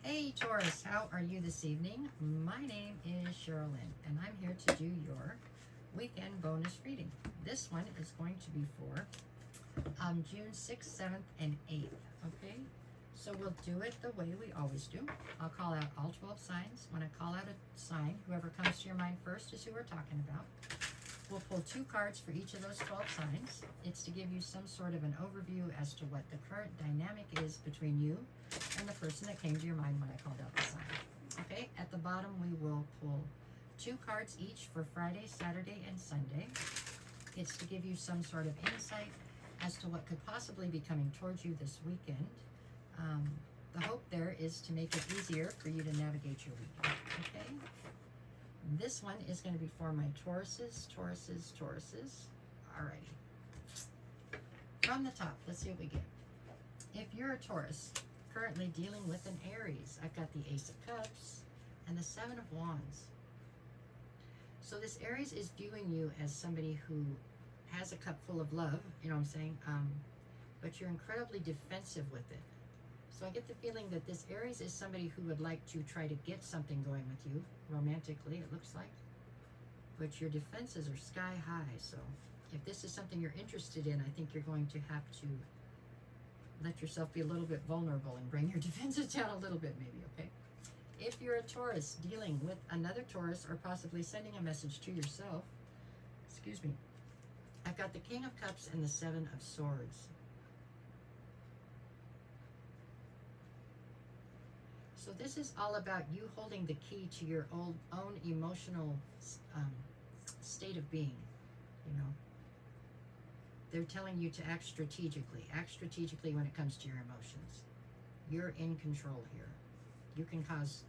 Hey Taurus, how are you this evening? My name is Sherilyn, and I'm here to do your weekend bonus reading. This one is going to be for June 6th, 7th, and 8th, okay? So we'll do it the way we always do. I'll call out all 12 signs. When I call out a sign, whoever comes to your mind first is who we're talking about. We'll pull 2 cards for each of those 12 signs. It's to give you some sort of an overview as to what the current dynamic is between you and the person that came to your mind when I called out the sign. Okay, at the bottom we will pull 2 cards each for Friday, Saturday, and Sunday. It's to give you some sort of insight as to what could possibly be coming towards you this weekend. The hope there is to make it easier for you to navigate your weekend, okay? This one is going to be for my Tauruses. Alrighty. From the top, let's see what we get. If you're a Taurus currently dealing with an Aries, I've got the Ace of Cups and the Seven of Wands. So this Aries is viewing you as somebody who has a cup full of love, you know what I'm saying? But you're incredibly defensive with it. So I get the feeling that this Aries is somebody who would like to try to get something going with you, romantically, it looks like. But your defenses are sky high, so if this is something you're interested in, I think you're going to have to let yourself be a little bit vulnerable and bring your defenses down a little bit maybe, okay? If you're a Taurus dealing with another Taurus or possibly sending a message to yourself, excuse me, I've got the King of Cups and the Seven of Swords. So this is all about you holding the key to your own emotional state of being, you know. They're telling you to act strategically. Act strategically when it comes to your emotions. You're in control here. You can cause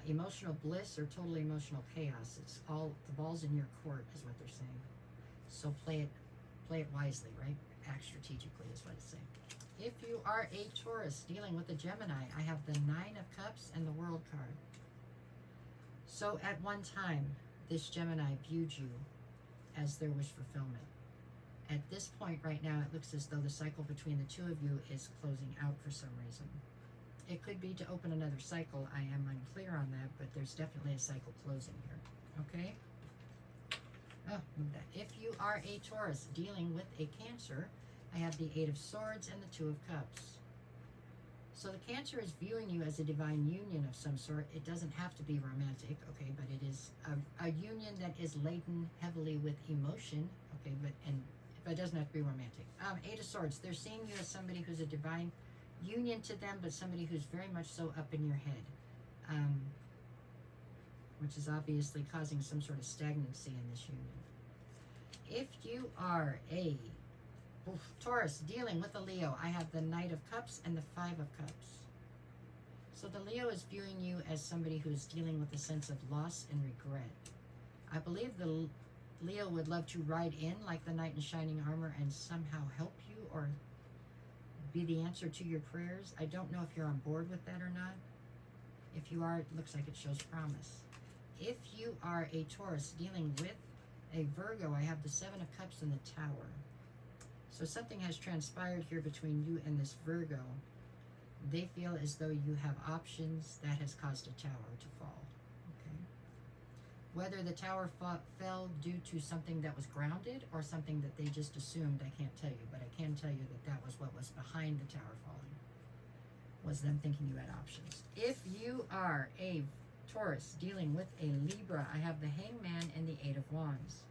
emotional bliss or total emotional chaos. It's all, the ball's in your court is what they're saying. So play it wisely, right? Act strategically is what it's saying. If you are a Taurus dealing with a Gemini, I have the Nine of Cups and the World card. So at one time, this Gemini viewed you as their wish fulfillment. At this point right now, it looks as though the cycle between the two of you is closing out for some reason. It could be to open another cycle. I am unclear on that, but there's definitely a cycle closing here. Okay? Oh, move that. If you are a Taurus dealing with a Cancer, I have the Eight of Swords and the Two of Cups. So the Cancer is viewing you as a divine union of some sort. It doesn't have to be romantic, okay, but it is a union that is laden heavily with emotion, okay, but it doesn't have to be romantic. Eight of Swords, they're seeing you as somebody who's a divine union to them, but somebody who's very much so up in your head, which is obviously causing some sort of stagnancy in this union. If you are a Taurus dealing with a Leo, I have the Knight of Cups and the Five of Cups. So the Leo is viewing you as somebody who's dealing with a sense of loss and regret. I believe the Leo would love to ride in like the knight in shining armor and somehow help you or be the answer to your prayers. I don't know if you're on board with that or not. If you are, it looks like it shows promise. If you are a Taurus dealing with a Virgo, I have the Seven of Cups and the Tower. So something has transpired here between you and this Virgo. They feel as though you have options that has caused a tower to fall. Okay. Whether the tower fell due to something that was grounded or something that they just assumed, I can't tell you. But I can tell you that that was what was behind the tower falling, was them thinking you had options. If you are a Taurus dealing with a Libra, I have the Hangman and the Eight of Wands.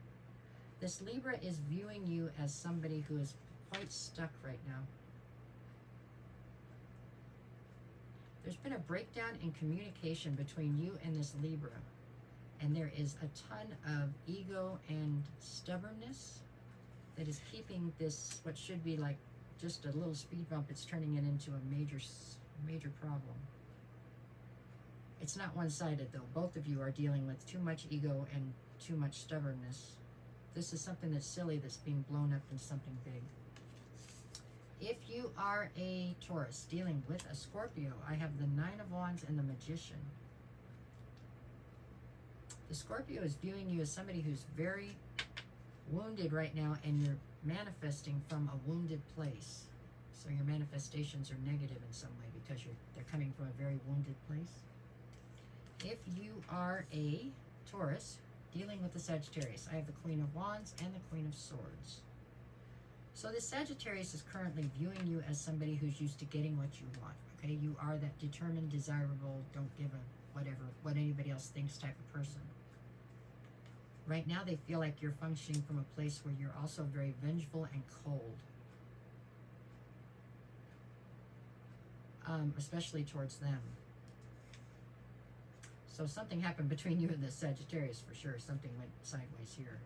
This Libra is viewing you as somebody who is quite stuck right now. There's been a breakdown in communication between you and this Libra. And there is a ton of ego and stubbornness that is keeping this, what should be like just a little speed bump, it's turning it into a major problem. It's not one-sided though. Both of you are dealing with too much ego and too much stubbornness. This is something that's silly that's being blown up in something big. If you are a Taurus dealing with a Scorpio, I have the Nine of Wands and the Magician. The Scorpio is viewing you as somebody who's very wounded right now, and you're manifesting from a wounded place. So your manifestations are negative in some way because they're coming from a very wounded place. If you are a Taurus dealing with the Sagittarius, I have the Queen of Wands and the Queen of Swords. So the Sagittarius is currently viewing you as somebody who's used to getting what you want. Okay, you are that determined, desirable, don't give a whatever, what anybody else thinks type of person. Right now they feel like you're functioning from a place where you're also very vengeful and cold. Especially towards them. So something happened between you and the Sagittarius for sure. Something went sideways here.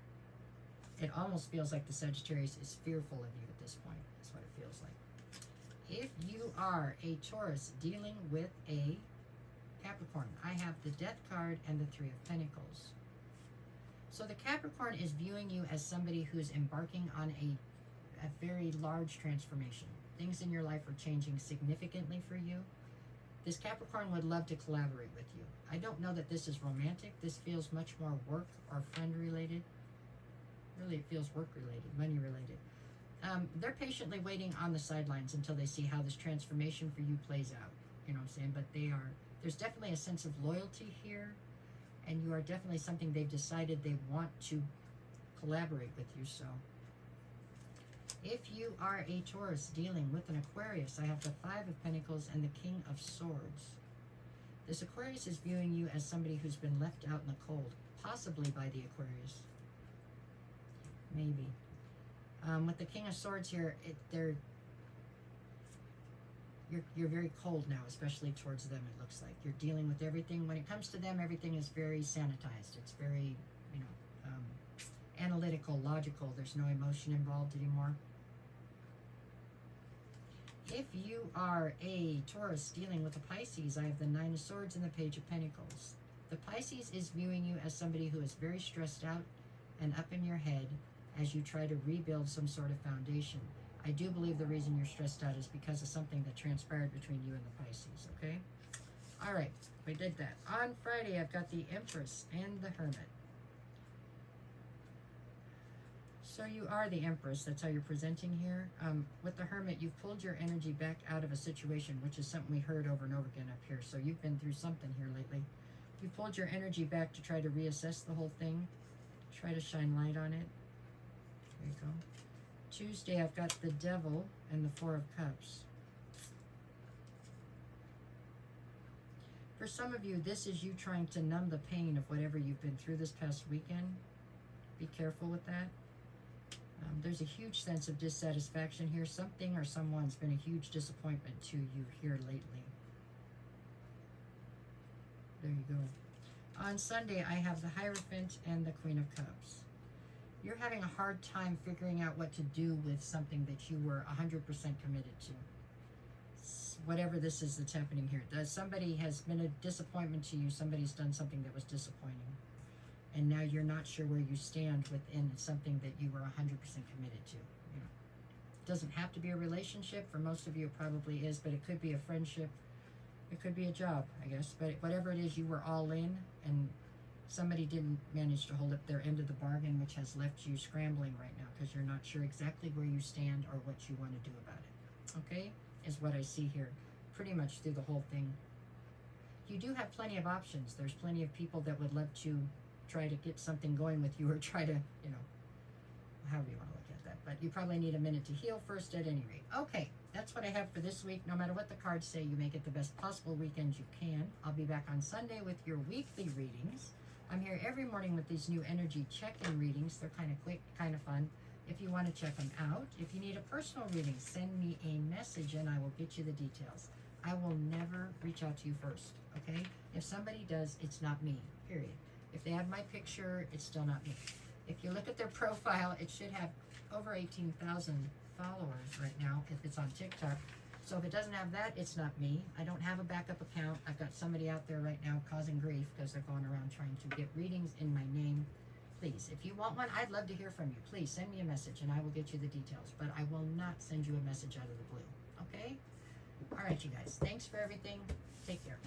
It almost feels like the Sagittarius is fearful of you at this point. That's what it feels like. If you are a Taurus dealing with a Capricorn, I have the Death card and the Three of Pentacles. So the Capricorn is viewing you as somebody who's embarking on a very large transformation. Things in your life are changing significantly for you. This Capricorn would love to collaborate with you. I don't know that this is romantic. This feels much more work or friend related. Really, it feels work related, money related. They're patiently waiting on the sidelines until they see how this transformation for you plays out. You know what I'm saying? But there's definitely a sense of loyalty here. And you are definitely something they've decided they want to collaborate with you. So if you are a Taurus dealing with an Aquarius, I have the Five of Pentacles and the King of Swords. This Aquarius is viewing you as somebody who's been left out in the cold, possibly by the Aquarius. Maybe. With the King of Swords here, you're very cold now, especially towards them, it looks like. You're dealing with everything. When it comes to them, everything is very sanitized. It's very, analytical, logical. There's no emotion involved anymore. If you are a Taurus dealing with a Pisces, I have the Nine of Swords and the Page of Pentacles. The Pisces is viewing you as somebody who is very stressed out and up in your head as you try to rebuild some sort of foundation. I do believe the reason you're stressed out is because of something that transpired between you and the Pisces, okay? All right, we did that. On Friday, I've got the Empress and the Hermit. So you are the Empress. That's how you're presenting here. With the Hermit, you've pulled your energy back out of a situation, which is something we heard over and over again up here. So you've been through something here lately. You pulled your energy back to try to reassess the whole thing, try to shine light on it. There you go. Tuesday, I've got the Devil and the Four of Cups. For some of you, this is you trying to numb the pain of whatever you've been through this past weekend. Be careful with that. There's a huge sense of dissatisfaction here. Something or someone's been a huge disappointment to you here lately. There you go. On Sunday, I have the Hierophant and the Queen of Cups. You're having a hard time figuring out what to do with something that you were 100% committed to. Whatever this is that's happening here. Somebody has been a disappointment to you. Somebody's done something that was disappointing. And now you're not sure where you stand within something that you were 100% committed to. It doesn't have to be a relationship. For most of you, it probably is, but it could be a friendship. It could be a job, I guess. But whatever it is, you were all in, and somebody didn't manage to hold up their end of the bargain, which has left you scrambling right now because you're not sure exactly where you stand or what you want to do about it. Okay? Is what I see here pretty much through the whole thing. You do have plenty of options. There's plenty of people that would love to try to get something going with you or try to, however you want to look at that. But you probably need a minute to heal first at any rate. Okay, that's what I have for this week. No matter what the cards say, you make it the best possible weekend you can. I'll be back on Sunday with your weekly readings. I'm here every morning with these new energy check-in readings. They're kind of quick, kind of fun. If you want to check them out, if you need a personal reading, send me a message and I will get you the details. I will never reach out to you first, okay? If somebody does, it's not me, period. If they have my picture, it's still not me. If you look at their profile, it should have over 18,000 followers right now if it's on TikTok. So if it doesn't have that, it's not me. I don't have a backup account. I've got somebody out there right now causing grief because they're going around trying to get readings in my name. Please, if you want one, I'd love to hear from you. Please send me a message and I will get you the details. But I will not send you a message out of the blue, okay? All right, you guys. Thanks for everything. Take care.